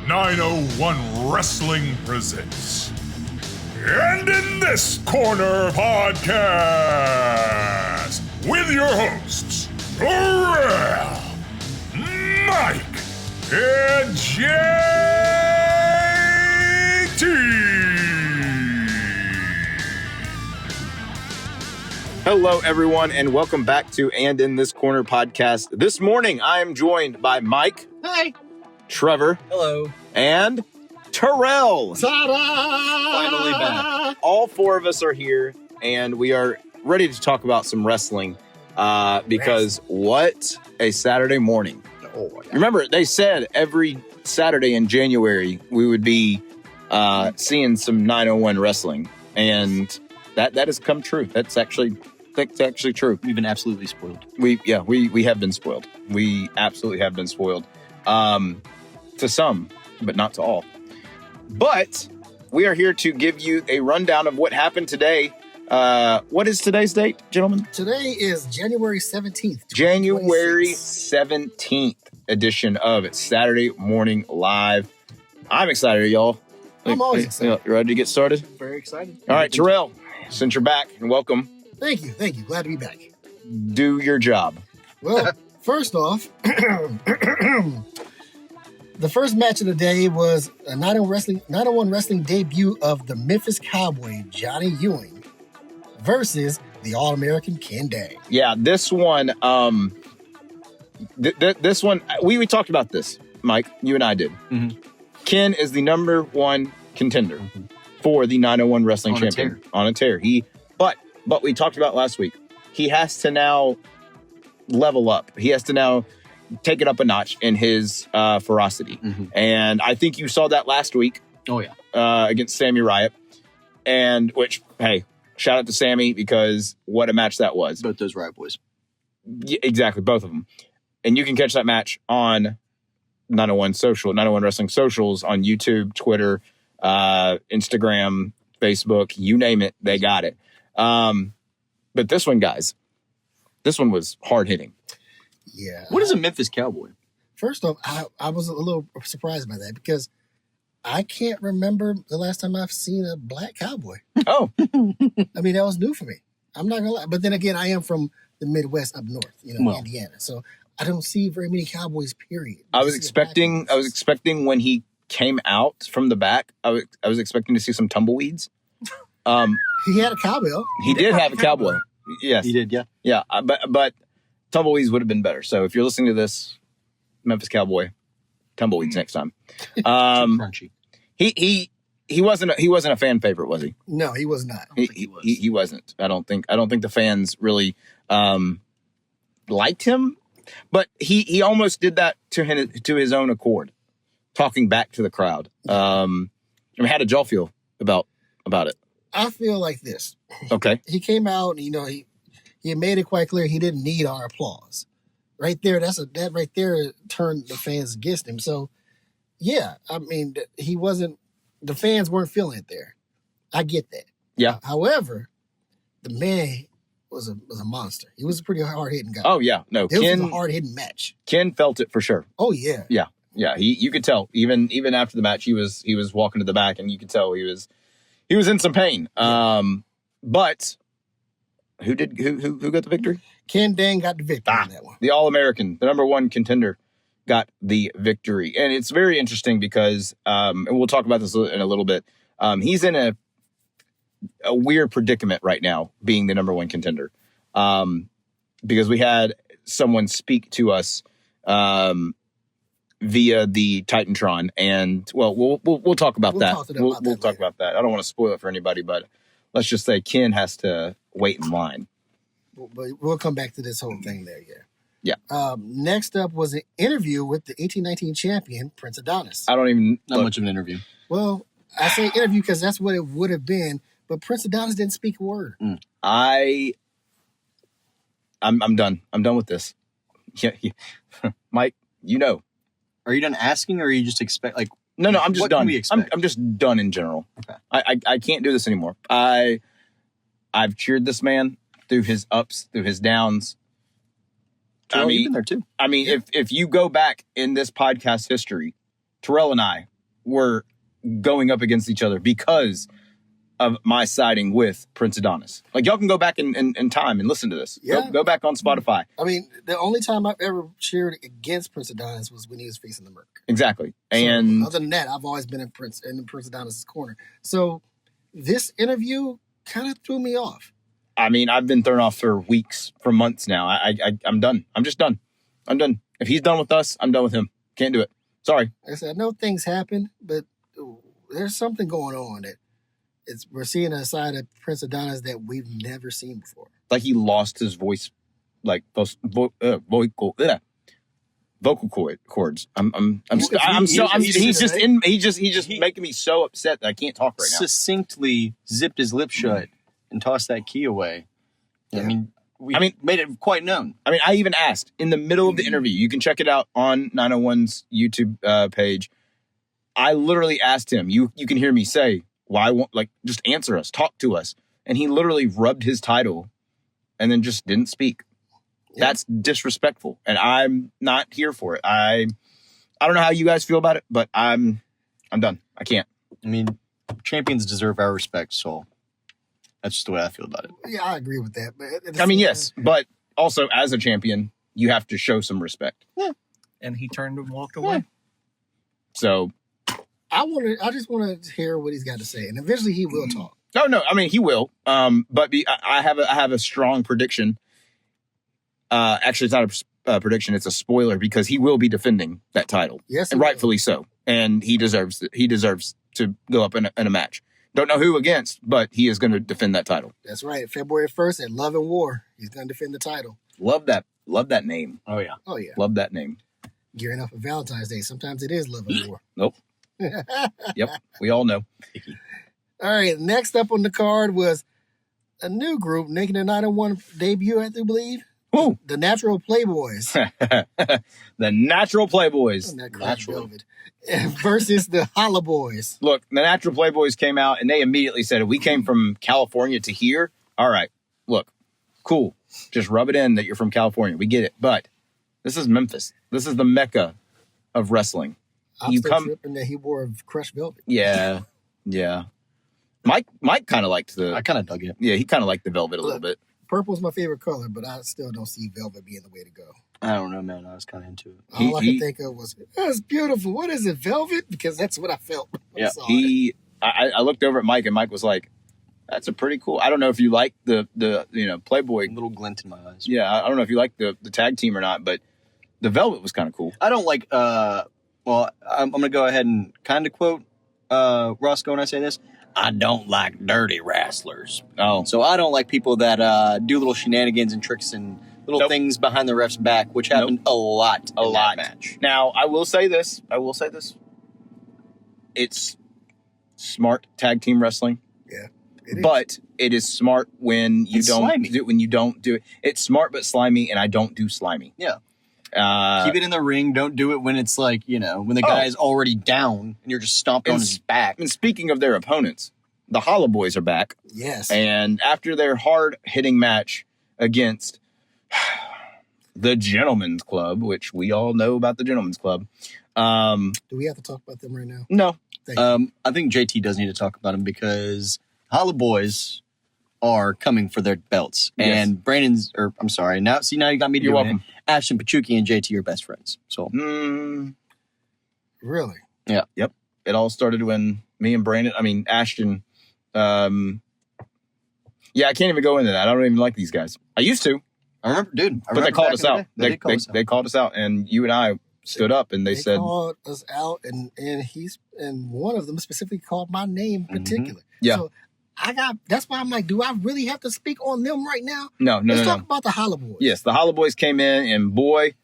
901 Wrestling presents And in This Corner podcast with your hosts, Terrell, Mike, and JT. Hello, everyone, and welcome back to And in This Corner podcast. This morning, I am joined by Mike. Hi. Trevor. Hello. And Terrell. Ta-da! Finally back. All four of us are here, and we are ready to talk about some wrestling because what a Saturday morning. Oh, my God. Remember, they said every Saturday in January we would be seeing some 901 wrestling, and that has come true. That's actually true. We've been absolutely spoiled. We have been spoiled. We absolutely have been spoiled. To some, but not to all. But we are here to give you a rundown of what happened today. What is today's date, gentlemen? Today is January 17th. January 17th edition of It's Saturday Morning Live. I'm excited, y'all. I'm always excited. You ready to get started? Very excited. All right, Terrell, since you're back, and welcome. Thank you. Glad to be back. Do your job. Well, first off, the first match of the day was a 901 Wrestling debut of the Memphis Cowboy, Johnny Ewing, versus the All-American Ken Dang. Yeah, this one, this one, we talked about this, Mike, you and I did. Mm-hmm. Ken is the number one contender for the 901 Wrestling On champion. On a tear. But we talked about last week, he has to now level up. He has to now take it up a notch in his ferocity. Mm-hmm. And I think you saw that last week. Oh, yeah. Against Sammy Riot. And which, hey, shout out to Sammy because what a match that was. Both those Riot boys. Yeah, exactly, both of them. And you can catch that match on 901 Wrestling socials on YouTube, Twitter, Instagram, Facebook, you name it, they got it. But this one, guys, this one was hard hitting. Yeah. What is a Memphis Cowboy? First off, I was a little surprised by that because I can't remember the last time I've seen a black cowboy. Oh. I mean, that was new for me. I'm not going to lie. But then again, I am from the Midwest up north, Indiana. So I don't see very many cowboys, period. I was expecting when he came out from the back, I was expecting to see some tumbleweeds. He had a cowbell. He did have a cowboy. Yes. He did, yeah. Yeah, but tumbleweeds would have been better. So if you're listening to this, Memphis Cowboy, tumbleweeds next time. Crunchy. He wasn't a fan favorite, was he? No, he was not. He wasn't. I don't think the fans really liked him, but he almost did that to his own accord, talking back to the crowd. How did y'all feel about it? I feel like this. Okay. He came out, and, he made it quite clear he didn't need our applause. Right there, that right there turned the fans against him. So, yeah, I mean, the fans weren't feeling it there. I get that. Yeah. However, the man was a monster. He was a pretty hard-hitting guy. Oh, yeah. No, It was a hard-hitting match. Ken felt it for sure. Oh, yeah. Yeah. Yeah. You could tell, even after the match, he was walking to the back, and you could tell he was in some pain. But who got the victory? Ken Dang got the victory on that one. The All-American, the number one contender, got the victory. And it's very interesting because, and we'll talk about this in a little bit, he's in a weird predicament right now, being the number one contender. Because we had someone speak to us via the Titantron, and well, we'll talk about that. We'll talk about that. I don't want to spoil it for anybody, but let's just say Ken has to wait in line. But we'll come back to this whole thing there, yeah. Yeah. Next up was an interview with the 1819 champion, Prince Adonis. Not much of an interview. Well, I say interview because that's what it would have been, but Prince Adonis didn't speak a word. I'm done. I'm done with this. Yeah. Mike, Are you done asking, or are you just expect No, I'm just what done. Can we expect? I'm just done in general. Okay. I can't do this anymore. I've cheered this man through his ups, through his downs. Terrell, you've been there too. I mean, if you go back in this podcast history, Terrell and I were going up against each other because of my siding with Prince Adonis. Like, y'all can go back in time and listen to this. Yeah. Go back on Spotify. I mean, the only time I've ever cheered against Prince Adonis was when he was facing the Merc. Exactly. So, And other than that, I've always been in Prince Adonis' corner. So this interview kind of threw me off. I mean, I've been thrown off for weeks, for months now. I'm done. I'm just done. I'm done. If he's done with us, I'm done with him. Can't do it. Sorry. Like I said, I know things happen, but there's something going on that we're seeing a side of Prince Adonis that we've never seen before. Like, he lost his voice, like vocal cords. He's just making me so upset that I can't talk right now. Succinctly zipped his lip shut and tossed that key away. Yeah. I mean, made it quite known. I mean, I even asked in the middle of the interview. You can check it out on 901's YouTube page. I literally asked him, you can hear me say, why won't, like, just answer us, talk to us. And he literally rubbed his title and then just didn't speak. Yeah. That's disrespectful. And I'm not here for it. I don't know how you guys feel about it, but I'm done. I can't. I mean, champions deserve our respect, so that's just the way I feel about it. Yeah, I agree with that. But I mean, yes, but also as a champion, you have to show some respect. Yeah. And he turned and walked away. Yeah. So I just want to hear what he's got to say, and eventually he will talk. No, I mean, he will. But I have a strong prediction. Actually, it's not a prediction; it's a spoiler because he will be defending that title, Yes, and he will. rightfully so. And he deserves to go up in a match. Don't know who against, but he is going to defend that title. That's right. February 1st at Love and War, he's going to defend the title. Love that name. Oh yeah. Oh yeah. Love that name. Gearing up for Valentine's Day. Sometimes it is Love and War. Nope. Yep. We all know. All right. Next up on the card was a new group making their 901 debut, I do believe. Woo! The Natural Playboys. The Natural Playboys. Natural. Versus the Holla Boys. Look, the Natural Playboys came out and they immediately said, we came from California to here. All right, look, cool. Just rub it in that you're from California. We get it. But this is Memphis. This is the Mecca of wrestling. I'm still tripping that he wore crushed velvet. Yeah. Yeah. Mike kind of liked I kind of dug it. Yeah, he kind of liked the velvet a little bit. Purple's my favorite color, but I still don't see velvet being the way to go. I don't know, man. I was kind of into it. All I could think of was, that's beautiful. What is it, velvet? Because that's what I felt. Yeah, I looked over at Mike and Mike was like, that's a pretty cool. I don't know if you like the Playboy. A little glint in my eyes. Yeah, I don't know if you like the tag team or not, but the velvet was kind of cool. I don't like, well, I'm going to go ahead and kind of quote Roscoe when I say this. I don't like dirty wrestlers. Oh. So I don't like people that do little shenanigans and tricks and little things behind the ref's back, which happened a lot in that match. Now, I will say this. It's smart tag team wrestling. Yeah. But it is smart when you don't do it. It's smart but slimy, and I don't do slimy. Yeah. Keep it in the ring. Don't do it when it's like, when the guy is already down and you're just stomping on his back. And speaking of their opponents, the Holla Boys are back. Yes. And after their hard-hitting match against the Gentleman's Club, which we all know about the Gentleman's Club. Do we have to talk about them right now? No. I think JT does need to talk about them because Holla Boys are coming for their belts. Yes. And Brandon's, now you got me You're doing welcome. it. Ashton Pachuki and JT are best friends. So Really? Yeah. Yep. It all started when me and Ashton, I can't even go into that. I don't even like these guys. I used to. I remember, dude. But they called us out. They did call us out. They called us out, and you and I stood up, and they said, called us out, and one of them specifically called my name in particular. Yeah. So that's why I'm like, do I really have to speak on them right now? No. Let's talk about the Holla Boys. Yes, the Holla Boys came in, and boy,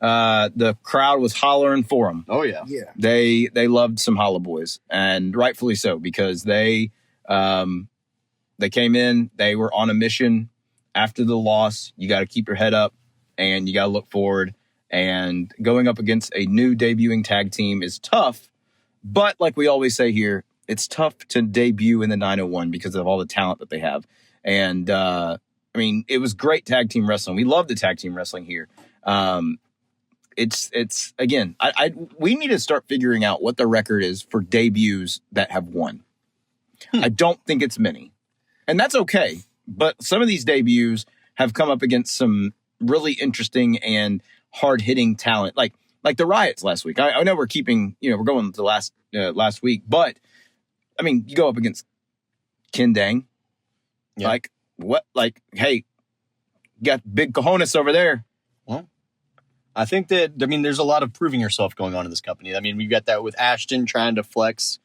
the crowd was hollering for them. Oh, yeah. Yeah. They loved some Holla Boys, and rightfully so, because they came in, they were on a mission. After the loss, you got to keep your head up, and you got to look forward. And going up against a new debuting tag team is tough, but like we always say here, it's tough to debut in the 901 because of all the talent that they have. And, it was great tag team wrestling. We love the tag team wrestling here. it's again, we need to start figuring out what the record is for debuts that have won. I don't think it's many, and that's okay. But some of these debuts have come up against some really interesting and hard hitting talent, like the Riots last week. I know we're keeping, we're going to last week, but I mean, you go up against Kendang, like what? Like, hey, you got big cojones over there. Well, I think that, there's a lot of proving yourself going on in this company. I mean, we've got that with Ashton trying to flex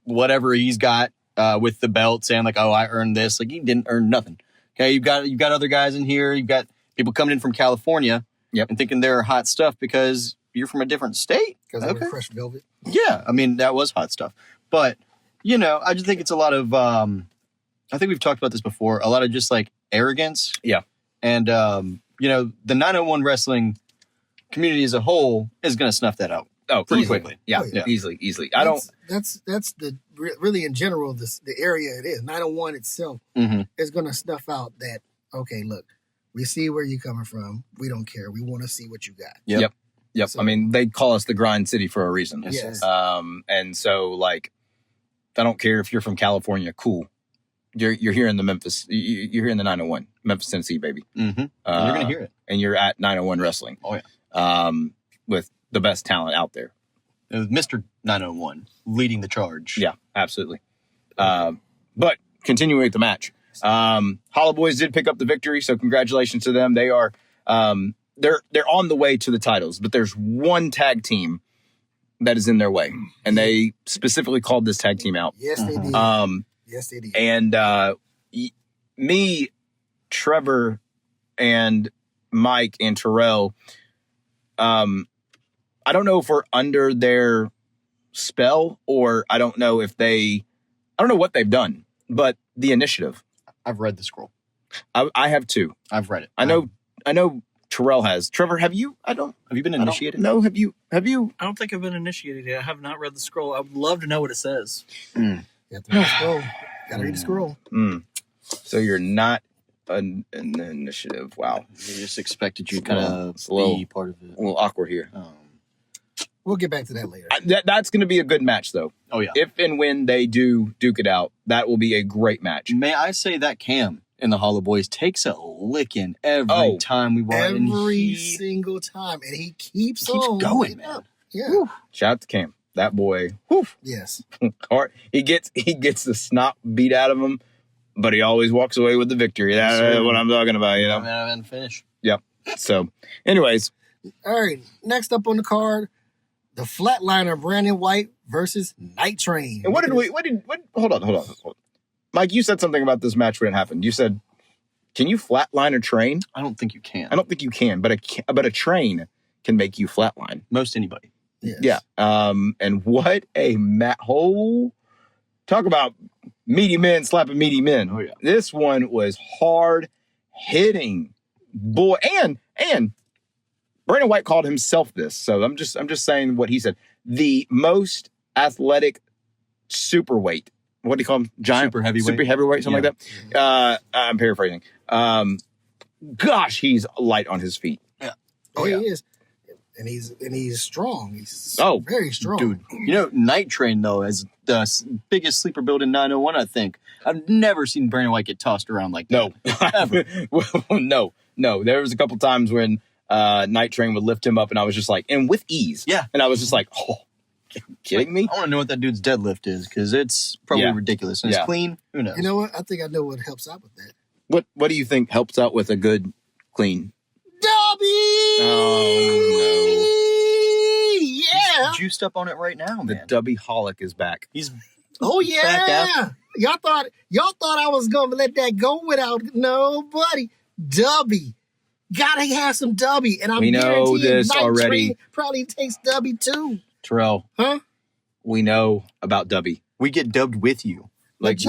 whatever he's got with the belt, saying like, oh, I earned this. Like, he didn't earn nothing. Okay, you've got other guys in here. You've got people coming in from California and thinking they're hot stuff because you're from a different state. Because they were fresh velvet. Yeah, I mean, that was hot stuff. But, I just think it's a lot of, I think we've talked about this before, a lot of just like arrogance. Yeah. And, the 901 wrestling community as a whole is going to snuff that out. Oh, pretty quickly. Yeah, Oh, yeah. Easily. That's the really in general the area it is. 901 itself is going to snuff out that. Okay, look, we see where you're coming from. We don't care. We want to see what you got. Yep. So, I mean, they call us the Grind City for a reason. Yes. And so like, I don't care if you're from California. Cool. You're here in the Memphis. You're here in the 901, Memphis, Tennessee, baby. Mm-hmm. And you're going to hear it. And you're at 901 Wrestling. Oh yeah. With the best talent out there. It was Mr. 901 leading the charge. Yeah, absolutely. But continuing with the match, Hollow Boys did pick up the victory, so congratulations to them. They are they're on the way to the titles, but there's one tag team that is in their way, and they specifically called this tag team out. Yes, they did. Yes, they did. And me, Trevor, and Mike and Terrell, I don't know if we're under their spell, or I don't know what they've done, but the initiative. I've read the scroll. I have too. I've read it. I know Terrell has. Trevor, have you? Have you been initiated? No, have you? I don't think I've been initiated yet. I have not read the scroll. I would love to know what it says. You have to read the scroll. Gotta read the scroll. So you're not an initiative. Wow. They just expected you to kind of be part of it. A little awkward here. We'll get back to that later. That's going to be a good match, though. Oh, yeah. If and when they do duke it out, that will be a great match. May I say that Cam in the Hollow Boys takes a licking every time we watch. Every single time. And he keeps on going, man. Up. Yeah. Whew. Shout out to Cam. That boy. Whew. Yes. He gets the snot beat out of him, but he always walks away with the victory. That's what I'm talking about, you know? And finish. Yep. So, anyways. All right. Next up on the card, the Flatliner Brandon White versus Night Train. And hold on. Mike, you said something about this match when it happened. You said, can you flatline a train? I don't think you can. I don't think you can, but a train can make you flatline. Most anybody. Yes. Yeah. And what a talk about meaty men slapping meaty men. Oh, yeah. This one was hard hitting. Boy, and Brandon White called himself this. So I'm just saying what he said. The most athletic superweight. What do you call him? Giant? Super heavyweight, something like that. I'm paraphrasing. Gosh, he's light on his feet. Yeah. He is. And he's strong. He's very strong. Dude, Night Train, though, is the biggest sleeper build in 901, I think. I've never seen Brandon White get tossed around like that. No. Ever. No. There was a couple times when Night Train would lift him up, and I was just like, and with ease. Yeah. And I was just like, oh, kidding me? I want to know what that dude's deadlift is, because it's probably ridiculous. And it's clean. Who knows? You know what? I think I know what helps out with that. What do you think helps out with a good clean? Dubby! Oh, Yeah! He's juiced up on it right now, man. The Dubby Holic is back. He's yeah! back after. Y'all thought I was gonna let that go without nobody. Dubby. Gotta have some Dubby. And I'm We know guaranteeing this Night already. Train probably takes Dubby too. Terrell, Huh? we know about Dubby. We get dubbed with you. Like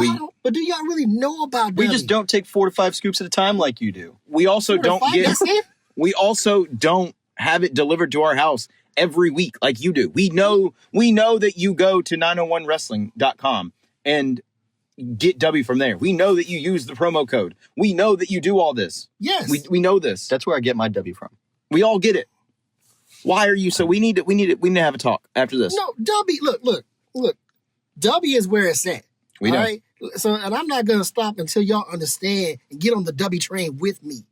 But do y'all really know about Dubby? We just don't take 4 to 5 scoops at a time like you do. we also don't get. That's it? We also don't have it delivered to our house every week like you do. We know that you go to 901wrestling.com and get W from there. We know that you use the promo code. We know that you do all this. Yes. We know this. That's where I get my W from. We all get it. Why are you so? We need to have a talk after this. No, Dubby, look. Dubby is where it's at. We know. All right? So, and I'm not going to stop until y'all understand and get on the Dubby train with me.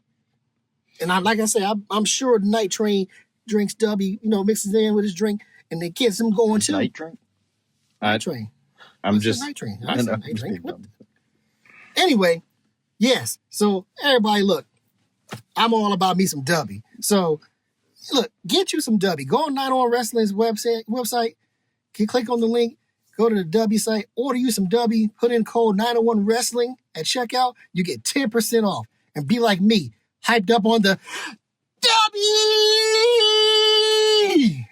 And like I say, I'm sure the Night Train drinks Dubby, mixes in with his drink, and the kids him going too. Night drink? Night Train. I'm What's just. the Night Train. I said Night Train. What? Anyway, yes. So everybody, look, I'm all about me some Dubby. So look, get you some Dubby. Go on Night On Wrestling's website. Click on the link. Go to the W site. Order you some Dubby. Put in code 901 Wrestling at checkout. You get 10% off. And be like me, hyped up on the Dubby.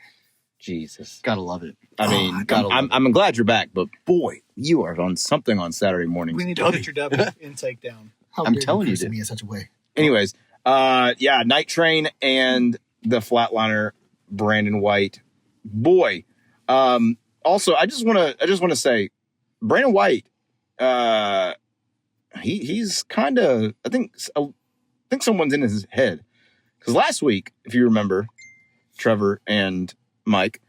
Jesus. Gotta love it. I mean, I'm glad you're back, but boy, you are on something on Saturday mornings. We need to put your W intake down. How I'm dare telling you, curse dude. me in such a way. Anyways, Night Train and the Flatliner, Brandon White. Boy, also I just want to say, Brandon White, he's kind of I think someone's in his head, because last week, if you remember, Trevor and Mike,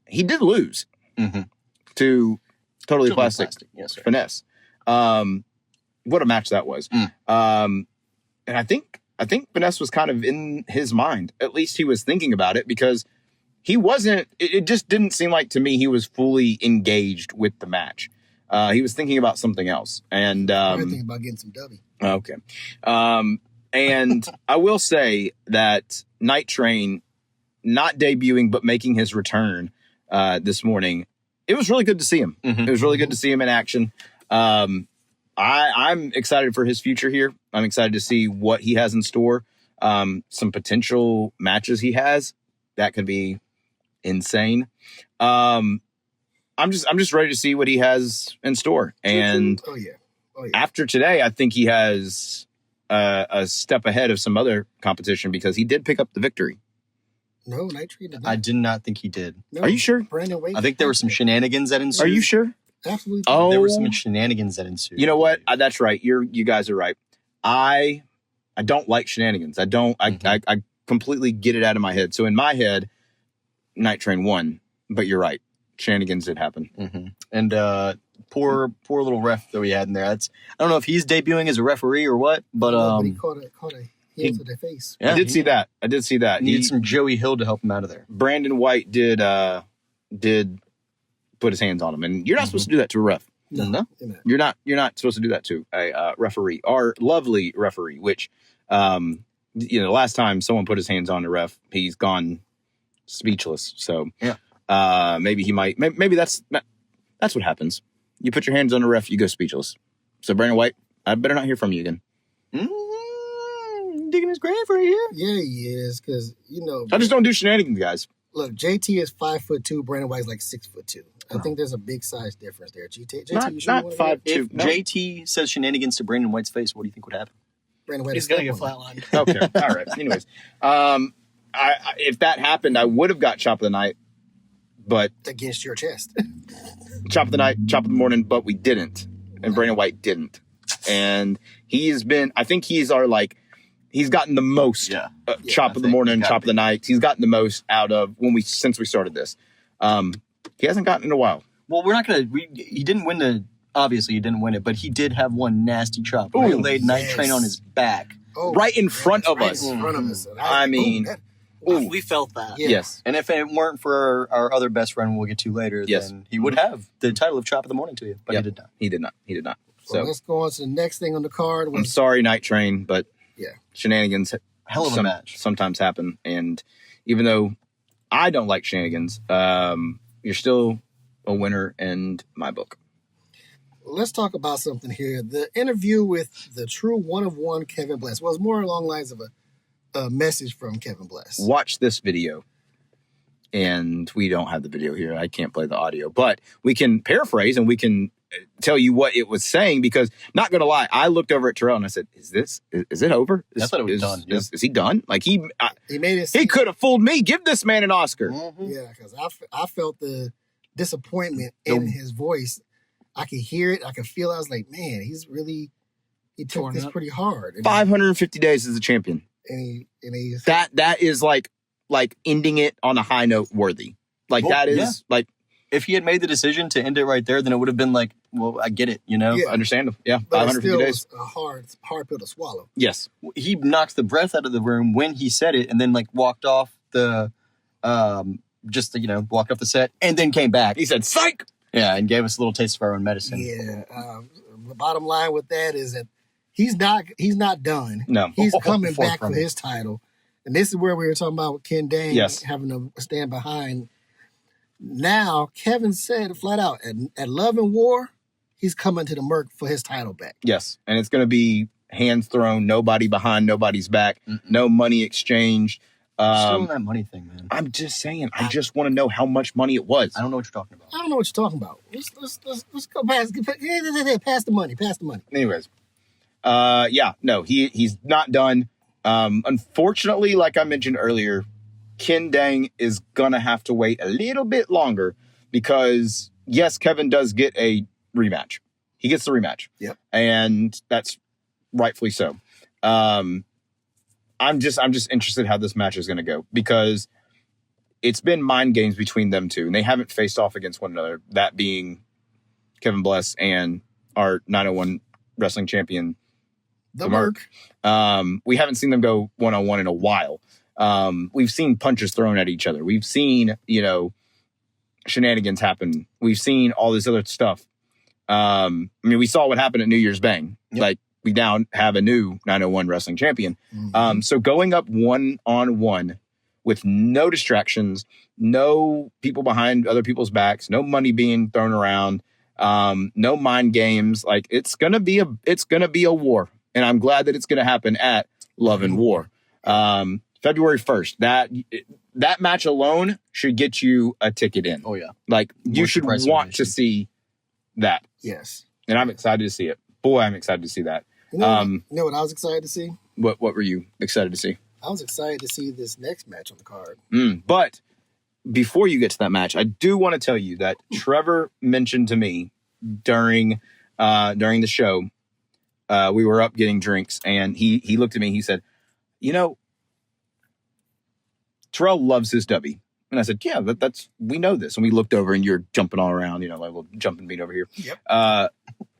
he did lose to Totally Plastic. Yes, sir. Pha'Nesse. What a match that was. And I think Pha'Nesse was kind of in his mind. At least he was thinking about it, because he wasn't, it just didn't seem like to me he was fully engaged with the match. He was thinking about something else. And I'm thinking about getting some Dubby. okay. And I will say that Night Train not debuting but making his return this morning, it was really good to see him. It was really good to see him in action. I'm excited for his future here. I'm excited to see what he has in store. Some potential matches he has that could be insane. I'm just ready to see what he has in store. And Oh yeah. after today, I think he has a step ahead of some other competition, because he did pick up the victory. No, Night Train did not. I did not think he did. No, Are you sure? Brandon Wade. I think there were some shenanigans that ensued. Are you sure? Absolutely. Oh, There were some shenanigans that ensued. you know what? That's right. You guys are right. I don't like shenanigans. I don't. I completely get it out of my head. So in my head, Night Train won. But you're right. Shenanigans did happen. And poor little ref that we had in there. I don't know if he's debuting as a referee or what, but he caught a heel to the face. I did see that. Needed some Joey Hill to help him out of there. Brandon White did put his hands on him, and you're not supposed to do that to a ref. No. You're not supposed to do that to a referee, our lovely referee. Which, last time someone put his hands on a ref, he's gone speechless. So yeah, maybe he might. Maybe that's what happens. You put your hands on a ref, you go speechless. So Brandon White, I better not hear from you again. Digging his grave right here. Yeah, he is, because I just don't do shenanigans, guys. Look, JT is 5'2", Brandon White's like 6'2". I think there's a big size difference there. JT, you sure Not you wanna get- 5'2". If No. JT says shenanigans to Brandon White's face, what do you think would happen? Brandon White He's is going to step get on him. flatlined. Okay, all right. Anyways, if that happened, I would have got chop of the night, but Against your chest. chop of the night, chop of the morning, but we didn't, and Brandon White didn't, and he's gotten the most chop of the morning, chop of the night. He's gotten the most out of since we started this. He hasn't gotten in a while. Well, we're not gonna. He didn't win obviously, he didn't win it, but he did have one nasty chop. Ooh, He laid Night yes. Train on his back. Oh, Right in front of us. In front of us. And I mean, We felt that. Yeah. yes. And if it weren't for our other best friend, we'll get to later, Yes. then he would have the title of Chop of the Morning to you. But Yep. he did not. He did not. So So let's go on to the next thing on the card. I'm sorry, Night Train, but Yeah. shenanigans Hell of a match. sometimes happen, and even though I don't like shenanigans, you're still a winner in my book. Let's talk about something here. The interview with the true one of one Kevin Bless was more along the lines of a message from Kevin Bless. Watch this video. And we don't have the video here. I can't play the audio, but we can paraphrase and we can tell you what it was saying, because not going to lie, I looked over at Terrell and I said, is it over? I thought it was done. Yeah. Is he done? Like He made it. he could have fooled me. Give this man an Oscar. Yeah, because I felt the disappointment in his voice. I could hear it. I could feel it. I was like, man, he took Torn this up. pretty hard. And 550 days as a champion. he That is like like ending it on a high note worthy. Like Well, that is yeah. like If he had made the decision to end it right there, then it would have been like, well, I get it, you know? Yeah. understandable. Yeah, But it 550 still days. was a hard pill to swallow. Yes. He knocks the breath out of the room when he said it and then like walked off the, walked off the set and then came back. He said, psych! Yeah, and gave us a little taste of our own medicine. Yeah. The bottom line with that is that he's not done. No. He's coming Far back from for it. his title. And this is where we were talking about with Ken Dane Yes. having to stand behind. Now, Kevin said flat out, at Love and War, he's coming to the Merc for his title back. Yes. And it's going to be hands thrown, nobody behind, nobody's back, no money exchanged. Still on that money thing, man. I'm just saying, I just want to know how much money it was. I don't know what you're talking about. I don't know what you're talking about. Let's go past the money. Pass the money. Anyways, he's not done. Unfortunately, like I mentioned earlier, Ken Dang is gonna have to wait a little bit longer because yes, Kevin does get a rematch. He gets the rematch. Yep. And that's rightfully so. I'm just interested how this match is gonna go because it's been mind games between them two, and they haven't faced off against one another. That being Kevin Bless and our 901 wrestling champion, The Merc. we haven't seen them go one-on-one in a while. We've seen punches thrown at each other. We've seen, shenanigans happen. We've seen all this other stuff. We saw what happened at New Year's Bang. Yep. Like, we now have a new 901 wrestling champion. Mm-hmm. So going up one-on-one with no distractions, no people behind other people's backs, no money being thrown around, no mind games. Like, it's gonna be a war. And I'm glad that it's going to happen at Love and War. February 1st. That match alone should get you a ticket in. Oh, yeah. Like, you More should surprise want to elimination. see that. Yes. And I'm excited to see it. Boy, I'm excited to see that. You know what I was excited to see? What were you excited to see? I was excited to see this next match on the card. But before you get to that match, I do want to tell you that Trevor mentioned to me during the show, we were up getting drinks, and he looked at me. He said, Terrell loves his W. And I said, yeah, that's we know this. And we looked over, and you're jumping all around, like a little jumping beat over here. Yep.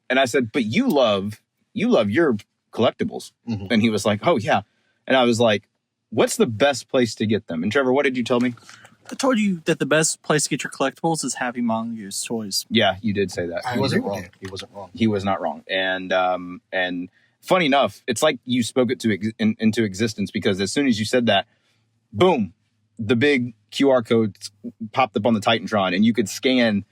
And I said, but you love your collectibles. Mhm. And he was like, oh, yeah. And I was like, what's the best place to get them? And Trevor, what did you tell me? I told you that the best place to get your collectibles is Happy Mongoose Toys. Yeah, you did say that. I He wasn't agree with wrong. that. He wasn't wrong. He was not wrong. And funny enough, it's like you spoke it into existence, because as soon as you said that, boom, the big QR code popped up on the Titantron, and you could scan,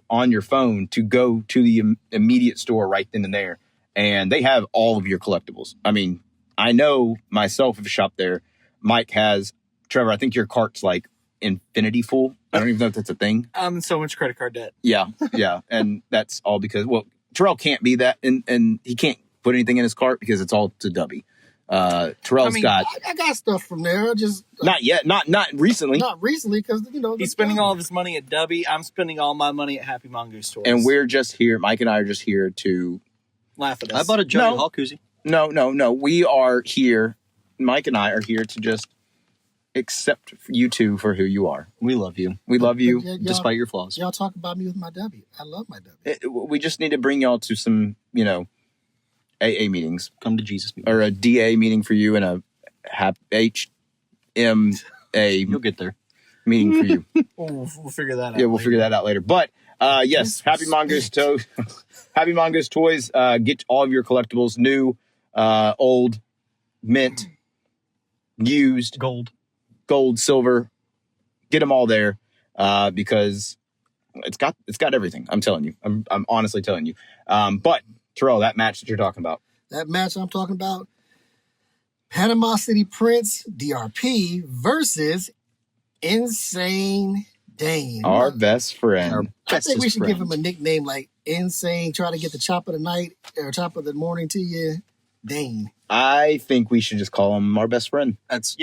on your phone to go to the immediate store right then and there. And they have all of your collectibles. I mean, I know myself have shopped there. Mike has. Trevor, I think your cart's like infinity full. I don't even know if that's a thing. I'm in so much credit card debt. Yeah. And that's all because, Terrell can't be that, and he can't put anything in his cart because it's all to Dubby. Terrell's got I got stuff from there. Just not yet, not recently. not recently, because He's spending all of his money at Dubby. I'm spending all my money at Happy Mongoose Toys. And we're just here. Mike and I are just here to. laugh at us. I bought a Johnny No. Hall koozie. No. We are here. Mike and I are here to just accept you two for who you are. We love you, We love you. Y'all- despite your flaws. Y'all talk about me with my W. I love my W. We just need to bring y'all to some, AA meetings, Come to Jesus. Meeting. or a DA meeting for you, and a HMA You'll get there. meeting for you. We'll figure that out. Yeah, we'll later. figure that out later. But yes, Happy Mongoose Toys. Happy Mongoose Toys. Get all of your collectibles, new, old, mint, used, Gold. gold, silver. Get them all there because it's got everything. I'm telling you. I'm honestly telling you. But Terrell, that match that you're talking about. That match I'm talking about, Panama City Prince, DRP, versus Insane Dane. Our best friend. I think we bestest should give friend. him a nickname like Insane. Try to get the chop of the night or chop of the morning to you, Dane. I think we should just call him our best friend. That's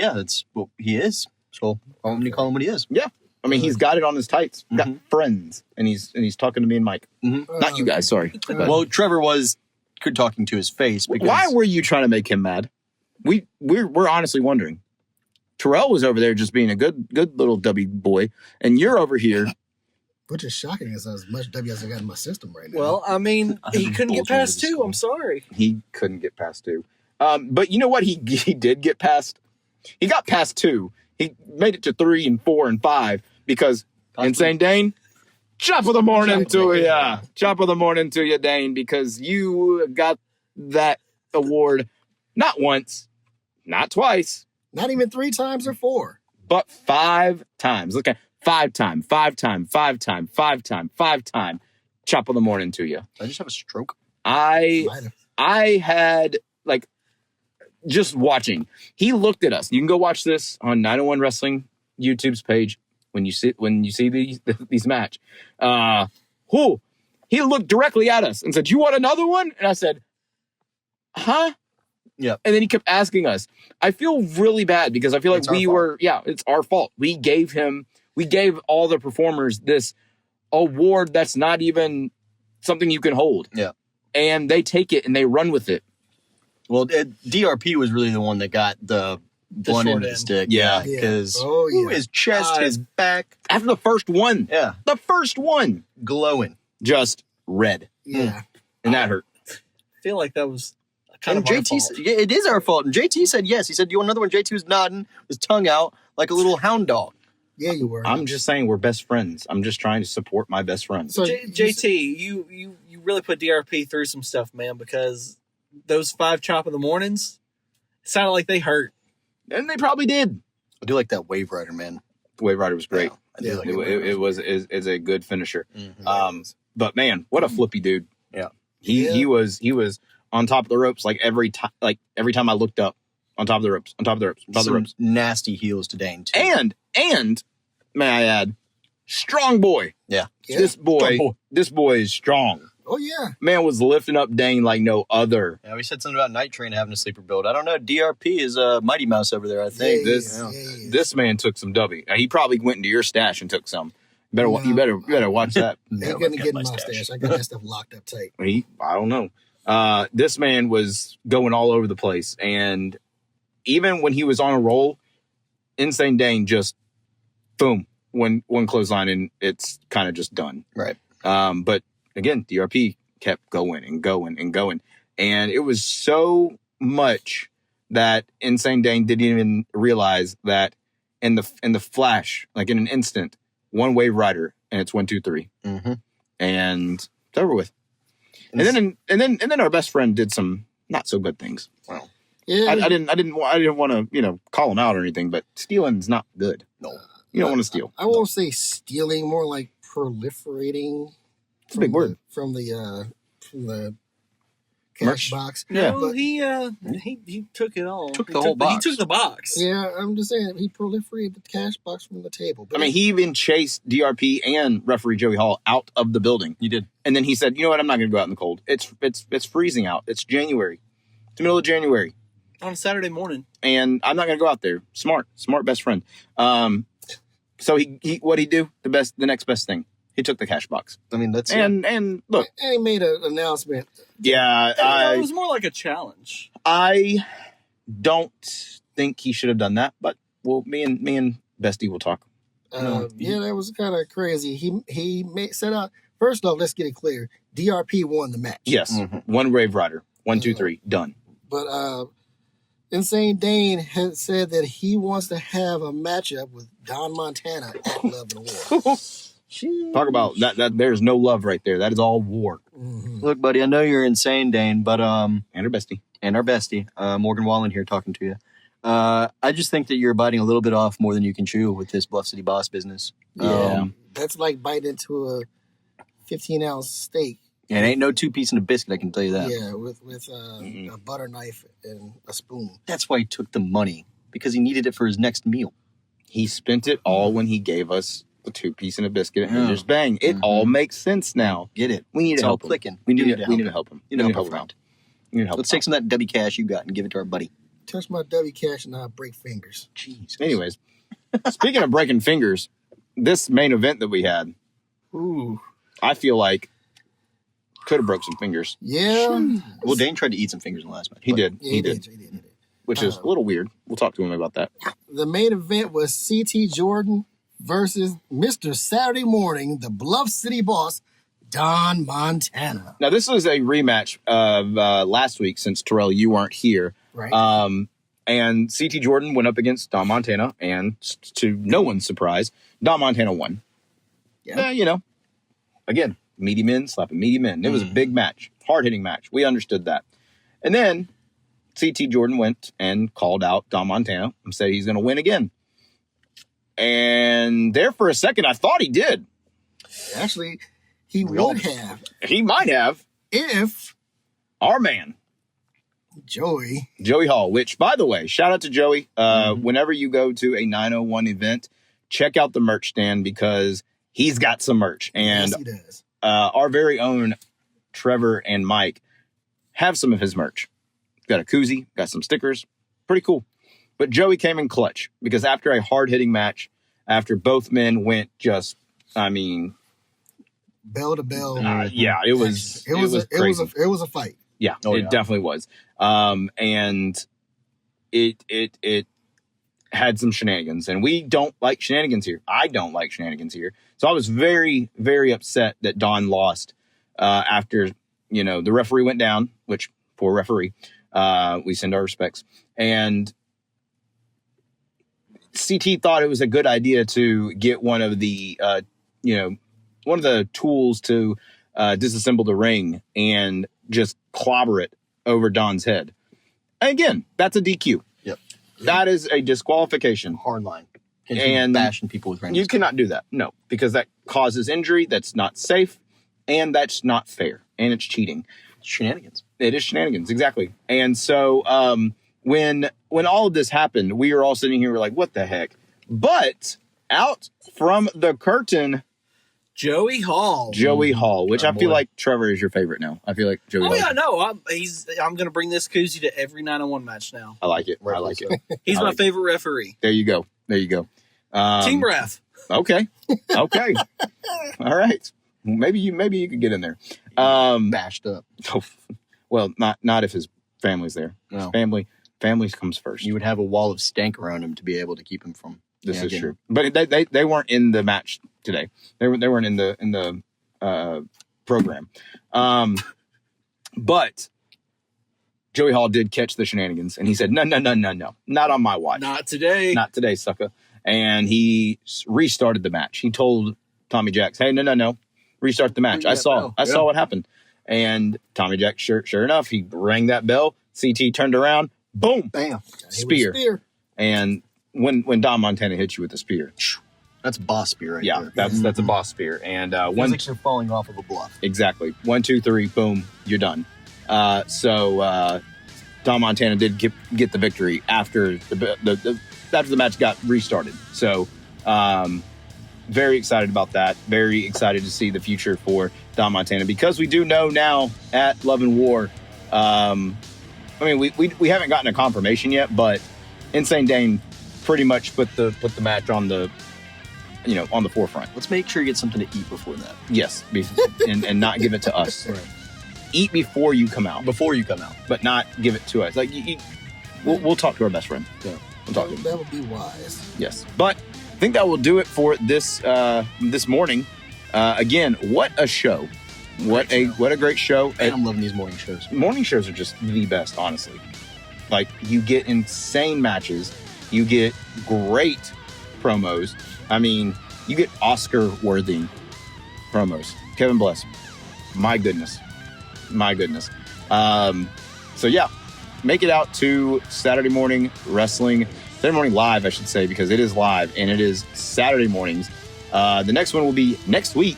what he is. So I'm gonna call him what he is. Yeah. I mean, he's got it on his tights. He's got Mhm. friends, and he's talking to me and Mike. Not you guys, sorry. Well, Trevor was talking to his face because Why were you trying to make him mad? We're honestly wondering. Terrell was over there just being a good little W boy, and you're over here. Which is shocking, as much W as I got in my system right now. Well, I mean, he couldn't get past 2. I'm sorry. He couldn't get past 2. But you know what? He did get past. He got past 2. He made it to 3 and 4 and 5 because Insane Dane. Chop of the morning to ya. Chop of the morning to you, Dane, because you got that award not once, not twice, not even 3 times or 4, but 5 times. Look at 5 time. Chop of the morning to you. I just have a stroke. I had like just watching. He looked at us. You can go watch this on 901 Wrestling YouTube's page when you see these match. He looked directly at us and said, "You want another one?" And I said, "Huh?" Yeah. And then he kept asking us. I feel really bad because I feel like it's our fault. We gave all the performers this award that's not even something you can hold. Yeah. And they take it and they run with it. Well, DRP was really the one that got the blunt end of the stick. Yeah. Because his chest, his back. After the first one. Yeah. The first one. Glowing. Just red. Yeah. And that hurt. I feel like that was kind of JT our said, fault. yeah, it is our fault. And JT said yes. He said, "Do you want another one?" JT was nodding, his tongue out like a little hound dog. Yeah, you were. I'm just saying we're best friends. I'm just trying to support my best friend. So JT, you really put DRP through some stuff, man, because those 5 chop of the mornings sounded like they hurt. And they probably did. I do like that Wave Rider, man. Wave Rider was great. Yeah, I do like It was a good finisher. Mm-hmm. But man, what a flippy dude. Yeah. He was on top of the ropes like every time I looked up, on top of the ropes. Nasty heels to Dane too. And may I add, strong boy. Yeah. This boy is strong. Oh yeah. Man was lifting up Dane like no other. Yeah, we said something about Night Train having a sleeper build. I don't know. DRP is a Mighty Mouse over there, I think. This man took some W. Now, he probably went into your stash and took some. You better watch that. Ain't gonna get in my stash. I got that stuff locked up tight. I don't know. This man was going all over the place, and even when he was on a roll, Insane Dane just boom, one clothesline, and it's kind of just done. Right. But again, DRP kept going and going and going, and it was so much that Insane Dane didn't even realize that in the flash, like in an instant, one Wave Rider, and it's 1, 2, 3, and it's over with. And then our best friend did some not so good things. Wow. Yeah. I didn't want to call him out or anything, but stealing's not good. No. You don't want to steal. I won't say stealing, more like proliferating. It's a big word. From the cash box. Yeah. No, he took it all. Took the whole box. He took the box. Yeah, I'm just saying he proliferated the cash box from the table. But I mean, he even chased DRP and referee Joey Hall out of the building. You did. And then he said, "You know what? I'm not going to go out in the cold. It's freezing out. It's January. It's the middle of January. On a Saturday morning. And I'm not going to go out there." Smart best friend. So he what'd he do? The next best thing. He took the cash box. I mean, that's and look. And he made an announcement. Yeah, It was more like a challenge. I don't think he should have done that, but me and Bestie will talk. Yeah, that was kind of crazy. He set out. First off, let's get it clear. DRP won the match. Yes, one Wave Rider. 1, 2, 3, done. But Insane Dane has said that he wants to have a matchup with Don Montana at Love and War. Talk about that. There's no love right there. That is all war. Mm-hmm. Look, buddy, I know you're Insane Dane, but And our bestie. Morgan Wallen here talking to you. I just think that you're biting a little bit off more than you can chew with this Bluff City Boss business. Yeah, that's like biting into a 15-ounce steak. And it ain't no 2-piece and a biscuit, I can tell you that. Yeah, with a butter knife and a spoon. That's why he took the money, because he needed it for his next meal. He spent it all when he gave us the 2-piece and a biscuit at Hooters Bang. It all makes sense now. Get it? We need It's to help all him. clicking. We need to help help him. You know, help around. We need to help Let's him take some of that W cash you got and give it to our buddy. Touch my W cash and I'll break fingers. Jeez. Anyways, speaking of breaking fingers, this main event that we had, I feel like could have broke some fingers. Yeah. Well, Dane tried to eat some fingers in the last match. He did. Yeah, He did. He did. which is a little weird. We'll talk to him about that. The main event was CT Jordan versus Mr. Saturday Morning, the Bluff City boss, Don Montana. Now, this was a rematch of last week since, Terrell, you weren't here. Right. And CT Jordan went up against Don Montana, and to no one's surprise, Don Montana won. Yeah. Again, meaty men slapping meaty men. It was a big match, hard-hitting match. We understood that. And then CT Jordan went and called out Don Montana and said he's going to win again. And there for a second, I thought he did. Actually, he would have. He might have. If Our man, Joey Hall, which, by the way, shout out to Joey. Whenever you go to a 901 event, check out the merch stand because he's got some merch. And yes, he does. Our very own Trevor and Mike have some of his merch. Got a koozie, got some stickers. Pretty cool. But Joey came in clutch because after a hard-hitting match, after both men went just, bell to bell. yeah, it was crazy. It was a fight. Yeah, it definitely was. And it had some shenanigans, and we don't like shenanigans here. I don't like shenanigans here. So I was very, very upset that Don lost after, the referee went down, which, poor referee, we send our respects. And CT thought it was a good idea to get one of the tools to disassemble the ring and just clobber it over Don's head. And again, that's a DQ. Yep. That is a disqualification. Hard line. And bashing people with rings. You cannot do that. No, because that causes injury. That's not safe. And that's not fair. And it's cheating. Shenanigans. It is shenanigans. Exactly. And so when all of this happened, we were all sitting here, we're like, what the heck? But out from the curtain, Joey Hall, which I feel like Trevor is your favorite now. I feel like Joey Hall. Oh yeah, no, I'm going to bring this koozie to every 901 match now. I like it. I like it. He's my favorite referee. There you go. Team ref. Okay. All right. Maybe you could get in there. Bashed up. Well, not if his family's there. No. Family comes first. You would have a wall of stank around him to be able to keep him from. This is true. But they weren't in the match today. They weren't in the program. But Joey Hall did catch the shenanigans, and he said, no, not on my watch. Not today. Not today, sucker. And he restarted the match. He told Tommy Jacks, hey, no, restart the match. I saw what happened. And Tommy Jacks, sure enough, he rang that bell. CT turned around, boom, bam, spear. And when Don Montana hits you with the spear, that's a boss spear right there. That's a boss spear. And one like you're falling off of a bluff. Exactly. 1, 2, 3, boom, you're done. So Don Montana did get the victory after the match got restarted. So very excited about that. Very excited to see the future for Don Montana because we do know now at Love and War. We haven't gotten a confirmation yet, but Insane Dane pretty much put the match on the forefront. Let's make sure you get something to eat before that. Yes, and not give it to us. Right. Eat before you come out. But not give it to us. Like we'll talk to our best friend. Yeah. We'll talk to him. That would be wise. Yes. But I think that will do it for this morning. Again, what a show. What a great show. And I'm loving these morning shows. Morning shows are just the best, honestly. Like, you get insane matches. You get great promos. I mean, you get Oscar-worthy promos. Kevin Bless. My goodness. So, yeah. Make it out to Saturday Morning Wrestling. Saturday Morning Live, I should say, because it is live, and it is Saturday mornings. The next one will be next week.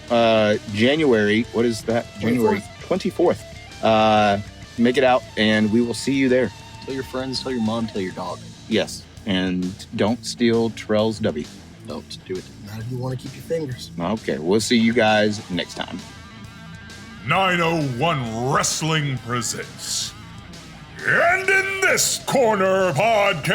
January, what is that? January 24th. Make it out, and we will see you there. Tell your friends, tell your mom, tell your dog. Yes, and don't steal Terrell's W. Don't do it. Not if you want to keep your fingers. Okay, we'll see you guys next time. 901 Wrestling presents. And in this corner podcast,